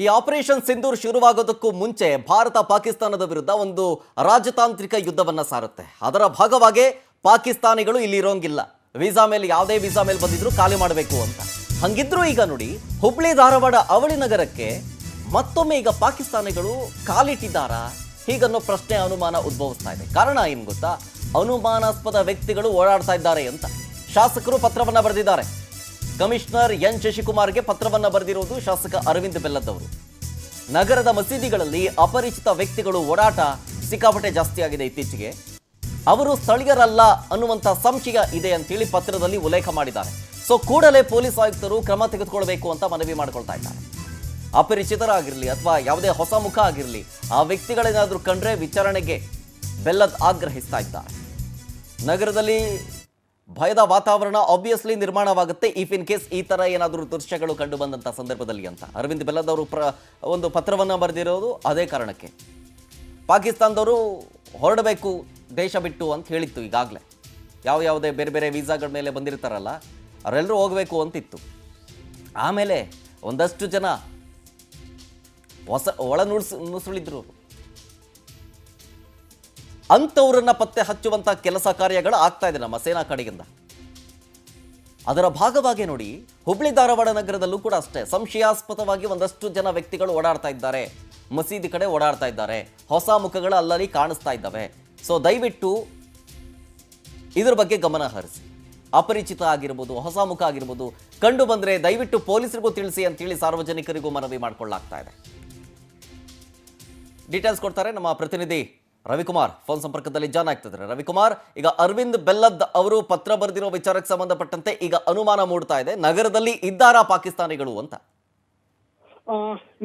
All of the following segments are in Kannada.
ಈ ಆಪರೇಷನ್ ಸಿಂಧೂರ್ ಶುರುವಾಗೋದಕ್ಕೂ ಮುಂಚೆ ಭಾರತ ಪಾಕಿಸ್ತಾನದ ವಿರುದ್ಧ ಒಂದು ರಾಜತಾಂತ್ರಿಕ ಯುದ್ಧವನ್ನ ಸಾರುತ್ತೆ. ಅದರ ಭಾಗವಾಗಿ ಪಾಕಿಸ್ತಾನಿಗಳು ಇಲ್ಲಿ ಇರೋಂಗಿಲ್ಲ. ವೀಸಾ ಮೇಲೆ ಯಾವುದೇ ವೀಸಾ ಮೇಲೆ ಬಂದಿದ್ರು ಖಾಲಿ ಮಾಡಬೇಕು ಅಂತ. ಹಂಗಿದ್ರು ಈಗ ನೋಡಿ, ಹುಬ್ಳಿ ಧಾರವಾಡ ಅವಳಿ ನಗರಕ್ಕೆ ಮತ್ತೊಮ್ಮೆ ಈಗ ಪಾಕಿಸ್ತಾನಿಗಳು ಕಾಲಿಟ್ಟಿದ್ದಾರಾ ಹೀಗನ್ನೋ ಪ್ರಶ್ನೆ ಅನುಮಾನ ಉದ್ಭವಿಸ್ತಾ ಇದೆ. ಕಾರಣ ಏನು ಗೊತ್ತಾ? ಅನುಮಾನಾಸ್ಪದ ವ್ಯಕ್ತಿಗಳು ಓಡಾಡ್ತಾ ಇದ್ದಾರೆ ಅಂತ ಶಾಸಕರು ಪತ್ರವನ್ನ ಬರೆದಿದ್ದಾರೆ. ಕಮಿಷನರ್ ಎನ್ ಶಶಿಕುಮಾರ್ಗೆ ಪತ್ರವನ್ನ ಬರೆದಿರುವುದು ಶಾಸಕ ಅರವಿಂದ್ ಬೆಲ್ಲದ್ ಅವರು. ನಗರದ ಮಸೀದಿಗಳಲ್ಲಿ ಅಪರಿಚಿತ ವ್ಯಕ್ತಿಗಳು ಓಡಾಟ ಸಿಕ್ಕಾಪಟ್ಟೆ ಜಾಸ್ತಿ ಆಗಿದೆ ಇತ್ತೀಚೆಗೆ. ಅವರು ಸ್ಥಳೀಯರಲ್ಲ ಅನ್ನುವಂಥ ಸಂಶಯ ಇದೆ ಅಂತೇಳಿ ಪತ್ರದಲ್ಲಿ ಉಲ್ಲೇಖ ಮಾಡಿದ್ದಾರೆ. ಸೊ ಕೂಡಲೇ ಪೊಲೀಸ್ ಆಯುಕ್ತರು ಕ್ರಮ ತೆಗೆದುಕೊಳ್ಬೇಕು ಅಂತ ಮನವಿ ಮಾಡ್ಕೊಳ್ತಾ ಇದ್ದಾರೆ. ಅಪರಿಚಿತರಾಗಿರಲಿ ಅಥವಾ ಯಾವುದೇ ಹೊಸ ಮುಖ ಆಗಿರಲಿ, ಆ ವ್ಯಕ್ತಿಗಳೇನಾದರೂ ಕಂಡ್ರೆ ವಿಚಾರಣೆಗೆ ಬೆಲ್ಲದ್ ಆಗ್ರಹಿಸ್ತಾ ಇದ್ದಾರೆ. ನಗರದಲ್ಲಿ ಭಯದ ವಾತಾವರಣ ಆಬ್ವಿಯಸ್ಲಿ ನಿರ್ಮಾಣವಾಗುತ್ತೆ ಇಫ್ ಇನ್ ಕೇಸ್ ಈ ತರ ಏನಾದರೂ ದೃಶ್ಯಗಳು ಕಂಡು ಬಂದಂಥ ಸಂದರ್ಭದಲ್ಲಿ ಅಂತ ಅರವಿಂದ್ ಬೆಲ್ಲದ್ ಅವರು ಒಂದು ಪತ್ರವನ್ನು ಬರೆದಿರೋದು ಅದೇ ಕಾರಣಕ್ಕೆ. ಪಾಕಿಸ್ತಾನದವರು ಹೊರಡಬೇಕು ದೇಶ ಬಿಟ್ಟು ಅಂತ ಹೇಳಿತ್ತು ಈಗಾಗಲೇ. ಯಾವುದೇ ಬೇರೆ ಬೇರೆ ವೀಸಾಗಳ ಮೇಲೆ ಬಂದಿರ್ತಾರಲ್ಲ ಅವರೆಲ್ಲರೂ ಹೋಗಬೇಕು ಅಂತಿತ್ತು. ಆಮೇಲೆ ಒಂದಷ್ಟು ಜನ ಒಳ ನುಸುಳಿದ್ರು. ಅಂಥವ್ರನ್ನ ಪತ್ತೆ ಹಚ್ಚುವಂಥ ಕೆಲಸ ಕಾರ್ಯಗಳು ಆಗ್ತಾ ಇದೆ ನಮ್ಮ ಸೇನಾ ಕಡೆಯಿಂದ. ಅದರ ಭಾಗವಾಗಿ ನೋಡಿ, ಹುಬ್ಳಿ ಧಾರವಾಡ ನಗರದಲ್ಲೂ ಕೂಡ ಅಷ್ಟೇ ಸಂಶಯಾಸ್ಪದವಾಗಿ ಒಂದಷ್ಟು ಜನ ವ್ಯಕ್ತಿಗಳು ಓಡಾಡ್ತಾ ಇದ್ದಾರೆ. ಮಸೀದಿ ಕಡೆ ಓಡಾಡ್ತಾ ಇದ್ದಾರೆ. ಹೊಸ ಮುಖಗಳು ಅಲ್ಲಲ್ಲಿ ಕಾಣಿಸ್ತಾ ಇದ್ದಾವೆ. ಸೊ ದಯವಿಟ್ಟು ಇದ್ರ ಬಗ್ಗೆ ಗಮನ ಹರಿಸಿ. ಅಪರಿಚಿತ ಆಗಿರ್ಬೋದು, ಹೊಸ ಮುಖ ಆಗಿರ್ಬೋದು ಕಂಡು ಬಂದರೆ ದಯವಿಟ್ಟು ಪೊಲೀಸರಿಗೂ ತಿಳಿಸಿ ಅಂತೇಳಿ ಸಾರ್ವಜನಿಕರಿಗೂ ಮನವಿ ಮಾಡಿಕೊಳ್ಳಲಾಗ್ತಾ ಇದೆ. ಡೀಟೇಲ್ಸ್ ಕೊಡ್ತಾರೆ ನಮ್ಮ ಪ್ರತಿನಿಧಿ ರವಿಕುಮಾರ್. ಫೋನ್ ಸಂಪರ್ಕದಲ್ಲಿ ಜಾಯ್ನ್ ಆಗ್ತಿದ್ದಾರೆ. ರವಿಕುಮಾರ್, ಈಗ ಅರವಿಂದ್ ಬೆಲ್ಲದ್ ಅವರು ಪತ್ರ ಬರೆದಿರೋ ವಿಚಾರಕ್ಕೆ ಸಂಬಂಧಪಟ್ಟಂತೆ ಈಗ ಅನುಮಾನ ಮೂಡ್ತಾ ಇದೆ, ನಗರದಲ್ಲಿ ಇದ್ದಾರಾ ಪಾಕಿಸ್ತಾನಿಗಳು ಅಂತ?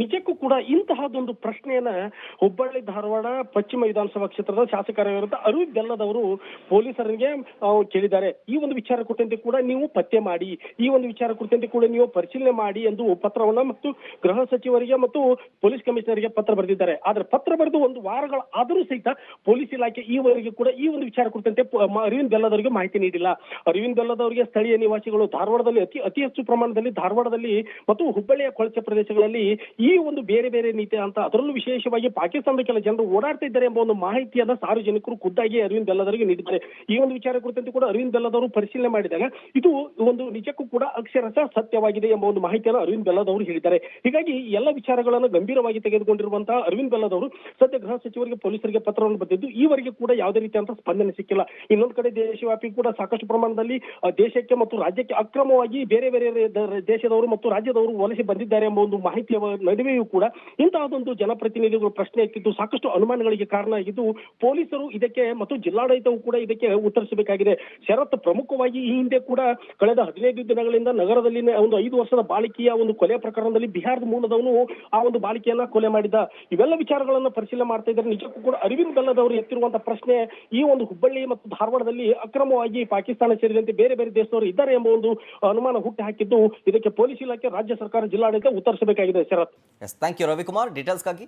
ನಿಜಕ್ಕೂ ಕೂಡ ಇಂತಹದೊಂದು ಪ್ರಶ್ನೆಯನ್ನ ಹುಬ್ಬಳ್ಳಿ ಧಾರವಾಡ ಪಶ್ಚಿಮ ವಿಧಾನಸಭಾ ಕ್ಷೇತ್ರದ ಶಾಸಕರಾಗಿರುವಂತಹ ಅರವಿಂದ್ ಬೆಲ್ಲದ್ ಅವರು ಪೊಲೀಸರಿಗೆ ಕೇಳಿದ್ದಾರೆ. ಈ ಒಂದು ವಿಚಾರ ಕುರಿತಂತೆ ಕೂಡ ನೀವು ಪತ್ತೆ ಮಾಡಿ, ಈ ಒಂದು ವಿಚಾರ ಕುರಿತಂತೆ ಕೂಡ ನೀವು ಪರಿಶೀಲನೆ ಮಾಡಿ ಎಂದು ಪತ್ರವನ್ನ ಮತ್ತು ಗೃಹ ಸಚಿವರಿಗೆ ಮತ್ತು ಪೊಲೀಸ್ ಕಮಿಷನರ್ಗೆ ಪತ್ರ ಬರೆದಿದ್ದಾರೆ. ಆದ್ರೆ ಪತ್ರ ಬರೆದು ಒಂದು ವಾರಗಳ ಆದರೂ ಸಹಿತ ಪೊಲೀಸ್ ಇಲಾಖೆ ಈವರೆಗೆ ಕೂಡ ಈ ಒಂದು ವಿಚಾರ ಕುರಿತಂತೆ ಅರವಿಂದ್ ಬೆಲ್ಲದ್ ಅವರಿಗೆ ಮಾಹಿತಿ ನೀಡಿಲ್ಲ. ಅರವಿಂದ್ ಬೆಲ್ಲದ್ ಅವರಿಗೆ ಸ್ಥಳೀಯ ನಿವಾಸಿಗಳು ಧಾರವಾಡದಲ್ಲಿ ಅತಿ ಹೆಚ್ಚು ಪ್ರಮಾಣದಲ್ಲಿ ಧಾರವಾಡದಲ್ಲಿ ಮತ್ತು ಹುಬ್ಬಳ್ಳಿಯ ಕೊಳಚೆ ಪ್ರದೇಶಗಳಲ್ಲಿ ಈ ಒಂದು ಬೇರೆ ಬೇರೆ ನೀತಿ ಅಂತ, ಅದರಲ್ಲೂ ವಿಶೇಷವಾಗಿ ಪಾಕಿಸ್ತಾನದ ಕೆಲ ಜನರು ಓಡಾಡ್ತಾ ಇದ್ದಾರೆ ಎಂಬ ಒಂದು ಮಾಹಿತಿಯನ್ನ ಸಾರ್ವಜನಿಕರು ಖುದ್ದಾಗಿ ಅರವಿಂದ್ ಬೆಲ್ಲದ್ ಅವರಿಗೆ ನೀಡಿದ್ದಾರೆ. ಈ ಒಂದು ವಿಚಾರ ಕುರಿತಂತೆ ಕೂಡ ಅರವಿಂದ್ ಬೆಲ್ಲದ್ ಅವರು ಪರಿಶೀಲನೆ ಮಾಡಿದಾಗ ಇದು ಒಂದು ನಿಜಕ್ಕೂ ಕೂಡ ಅಕ್ಷರಶಃ ಸತ್ಯವಾಗಿದೆ ಎಂಬ ಒಂದು ಮಾಹಿತಿಯನ್ನು ಅರವಿಂದ್ ಬೆಲ್ಲದ್ ಅವರು ಹೇಳಿದ್ದಾರೆ. ಹೀಗಾಗಿ ಎಲ್ಲ ವಿಚಾರಗಳನ್ನು ಗಂಭೀರವಾಗಿ ತೆಗೆದುಕೊಂಡಿರುವಂತಹ ಅರವಿಂದ್ ಬೆಲ್ಲದ್ ಅವರು ಸದ್ಯ ಗೃಹ ಸಚಿವರಿಗೆ ಪೊಲೀಸರಿಗೆ ಪತ್ರವನ್ನು ಬರೆದಿದ್ದು ಈವರೆಗೆ ಕೂಡ ಯಾವುದೇ ರೀತಿಯಂತ ಸ್ಪಂದನೆ ಸಿಕ್ಕಿಲ್ಲ. ಇನ್ನೊಂದು ಕಡೆ ದೇಶವ್ಯಾಪಿ ಕೂಡ ಸಾಕಷ್ಟು ಪ್ರಮಾಣದಲ್ಲಿ ದೇಶಕ್ಕೆ ಮತ್ತು ರಾಜ್ಯಕ್ಕೆ ಅಕ್ರಮವಾಗಿ ಬೇರೆ ಬೇರೆ ದೇಶದವರು ಮತ್ತು ರಾಜ್ಯದವರು ವಲಸೆ ಬಂದಿದ್ದಾರೆ ಎಂಬ ಒಂದು ಮಾಹಿತಿಯ ನಡುವೆಯೂ ಕೂಡ ಇಂತಹದೊಂದು ಜನಪ್ರತಿನಿಧಿಗಳು ಪ್ರಶ್ನೆ ಎತ್ತಿದ್ದು ಸಾಕಷ್ಟು ಅನುಮಾನಗಳಿಗೆ ಕಾರಣ ಆಗಿದ್ದು, ಪೊಲೀಸರು ಇದಕ್ಕೆ ಮತ್ತು ಜಿಲ್ಲಾಡಳಿತವು ಕೂಡ ಇದಕ್ಕೆ ಉತ್ತರಿಸಬೇಕಾಗಿದೆ. ಶರತ್ ಪ್ರಮುಖವಾಗಿ ಈ ಹಿಂದೆ ಕೂಡ ಕಳೆದ 15 ದಿನಗಳಿಂದ ನಗರದಲ್ಲಿ ಒಂದು 5 ವರ್ಷದ ಬಾಲಿಕೆಯ ಒಂದು ಕೊಲೆ ಪ್ರಕರಣದಲ್ಲಿ ಬಿಹಾರದ ಮೂಲದವನು ಆ ಒಂದು ಬಾಲಿಕೆಯನ್ನ ಕೊಲೆ ಮಾಡಿದ್ದ. ಇವೆಲ್ಲ ವಿಚಾರಗಳನ್ನ ಪರಿಶೀಲನೆ ಮಾಡ್ತಾ ಇದ್ದಾರೆ. ನಿಜಕ್ಕೂ ಕೂಡ ಅರವಿಂದ್ ಬೆಲ್ಲದ್ ಅವರು ಎತ್ತಿರುವಂತಹ ಪ್ರಶ್ನೆ, ಈ ಒಂದು ಹುಬ್ಬಳ್ಳಿ ಮತ್ತು ಧಾರವಾಡದಲ್ಲಿ ಅಕ್ರಮವಾಗಿ ಪಾಕಿಸ್ತಾನ ಸೇರಿದಂತೆ ಬೇರೆ ಬೇರೆ ದೇಶದವರು ಇದ್ದಾರೆ ಎಂಬ ಒಂದು ಅನುಮಾನ ಹುಟ್ಟಿ ಹಾಕಿದ್ದು, ಇದಕ್ಕೆ ಪೊಲೀಸ್ ಇಲಾಖೆ, ರಾಜ್ಯ ಸರ್ಕಾರ, ಜಿಲ್ಲಾಡಳಿತ ಉತ್ತರಿಸಬೇಕಾಗಿದೆ. ಶರತ್, ಥ್ಯಾಂಕ್ ಯು ರವಿಕುಮಾರ್ ಡೀಟೇಲ್ಸ್ಗಾಗಿ.